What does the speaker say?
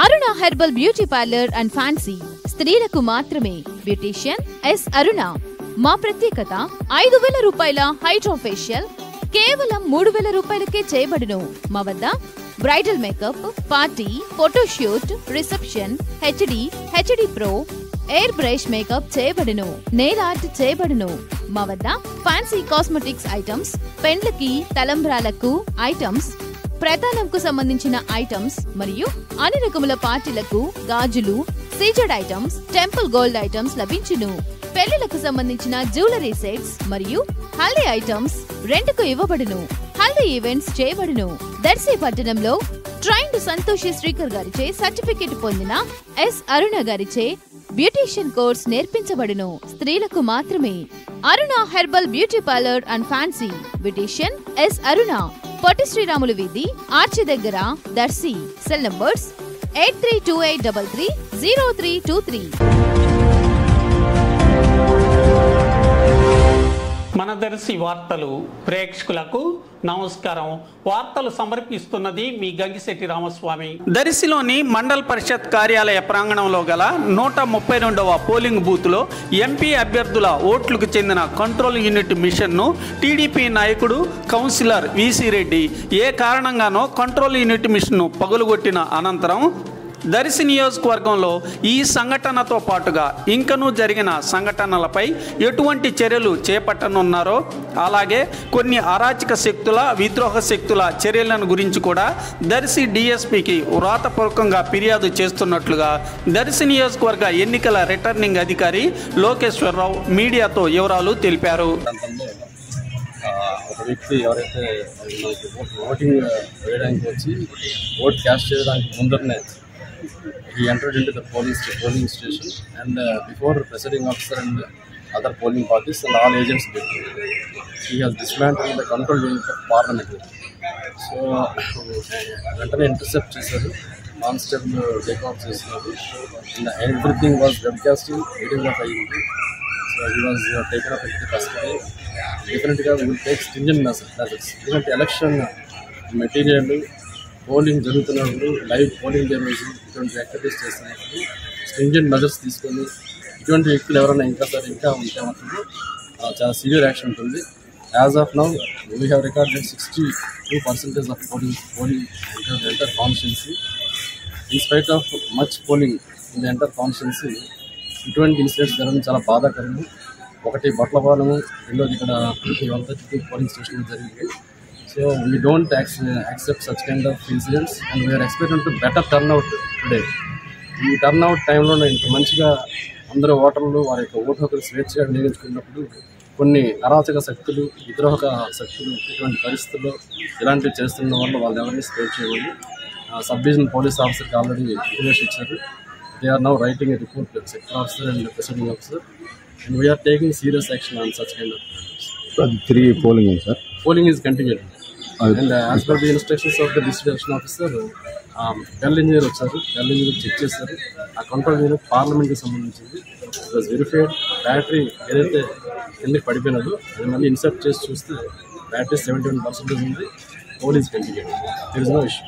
Aruna herbal beauty parlour and fancy స్త్రీలకు మాత్రమే. Beautician S అరుణ. మా ప్రత్యేకత 5,000 రూపాయల హైడ్రా ఫేషియల్ కేవలం 3,000 రూపాయలకే చేయబడును. మా వద్ద bridal makeup, party, photoshoot, reception, HD pro, air brush makeup చేయబడును. నెయిల్ ఆర్ట్ చేయబడును. మా వద్ద ఫ్యాన్సీ కాస్మెటిక్స్ ఐటమ్స్, పెండ్లకి, తలంబ్రాలకు ఐటమ్స్, ప్రధానంకు సంబంధించిన ఐటమ్స్ మరియు అన్ని రకముల పార్టీలకు గాజులు, CZ items, temple gold items లభించును. పెళ్లిలకు సంబంధించిన జ్యువెలరీ సెట్స్ మరియు హల్దీ ఐటమ్స్ రెంట్కు ఇవ్వబడును. హల్దీ ఈవెంట్స్ చేయబడును. దర్శి పట్టణంలో ట్రైన్డ్ సంతోషి శ్రీకర్ గారిచే సర్టిఫికెట్ పొందిన ఎస్ అరుణ గారిచే బ్యూటీషియన్ కోర్స్ నేర్పించబడును. స్త్రీలకు మాత్రమే. Aruna herbal beauty parlour and fancy. Beautician S Aruna. Potti Sriramulu వీధి, ఆర్చి దగ్గర, దర్శి. Cell numbers 8328330323. మన దర్శి వార్తలు ప్రేక్షకులకు నమస్కారం. వార్తలు సమర్పిస్తున్నది మీ గంగిశెట్టి రామస్వామి. దర్శిలోని మండల్ పరిషత్ కార్యాలయ ప్రాంగణంలో గల 132వ పోలింగ్ బూత్లో ఎంపీ అభ్యర్థుల ఓట్లకు చెందిన కంట్రోల్ యూనిట్ మిషన్ను టీడీపీ నాయకుడు కౌన్సిలర్ విసి రెడ్డి ఏ కారణంగానో కంట్రోల్ యూనిట్ మిషన్ను పగులుగొట్టిన అనంతరం దర్శి నియోజకవర్గంలో ఈ సంఘటనతో పాటుగా ఇంకనూ జరిగిన సంఘటనలపై ఎటువంటి చర్యలు చేపట్టనున్నారో, అలాగే కొన్ని అరాచక శక్తుల, విద్రోహ శక్తుల చర్యలను గురించి కూడా దర్శి డిఎస్పీకి వ్రాతపూర్వకంగా ఫిర్యాదు చేస్తున్నట్లుగా దర్శి నియోజకవర్గ ఎన్నికల రిటర్నింగ్ అధికారి లోకేశ్వరరావు మీడియాతో వివరాలు తెలిపారు. ఒక వ్యక్తి ఎవరైతే ఓటింగ్ వేయడానికి వచ్చి ఓట్ క్యాస్ట్ చేయడానికి ముందరనే he entered into the polling station and before presiding officer and other polling parties and all agents did, he has dismantled the control unit of parliament. So వెంటనే ఇంటర్సెప్ట్ చేశారు, constable take out చేస్తున్నారు. Everything was webcasting, videograph అయ్యింది. So he was taken up in custody. డెఫినెట్గా we will take stringent measures. ఎందుకంటే election material, polling జరుగుతున్నప్పుడు, live polling జరుగుతుంది, ఇటువంటి activities చేస్తున్నప్పుడు స్ట్రింజెంట్ మెజర్స్ తీసుకొని ఇటువంటి వ్యక్తులు ఎవరైనా ఇంకా ఉంటే మాత్రం చాలా సివియర్ యాక్షన్ ఉంటుంది. As of now we have recorded 62% of polling enter constituency. In spite of much polling in the enter constituency ఇటువంటి ఇన్సిడెంట్స్ జరగడం చాలా బాధాకరము. ఒకటి బట్లపాలెము, రెండోది ఇక్కడ ఇవంతా పోలింగ్ స్టేషన్ జరిగింది. So we don't accept such kind of incidents and we are expecting to better turnout today. ఈ turn out టైంలో ఇంత మంచిగా అందరూ ఓటర్లు వారి యొక్క ఓటు హక్కులు స్వేచ్ఛగా వినియోగించుకున్నప్పుడు కొన్ని అరాచక శక్తులు, విద్రోహక శక్తులు ఇటువంటి పరిస్థితుల్లో ఇలాంటివి చేస్తున్న వల్ల వాళ్ళు ఎవరిని స్పేర్ చేయకూడదు. సబ్ డివిజనల్ పోలీస్ ఆఫీసర్కి ఆల్రెడీ ఇన్ఫర్మేషన్ ఇచ్చారు. They are now writing a report sector officer and presiding officer and we are taking serious action on such kind of matters. So 3 polling is sir. Polling is continuing. And as per the instructions of the district election officer, bell engineer వచ్చారు, bell engineer check చేశారు. ఆ control unit పార్లమెంట్కి సంబంధించింది. It was verified. Battery ఏదైతే కిందకి పడిపోయినదో అది మళ్ళీ insert చేసి చూస్తే బ్యాటరీ 71% ఉంది. Poll is continuing. There is no issue.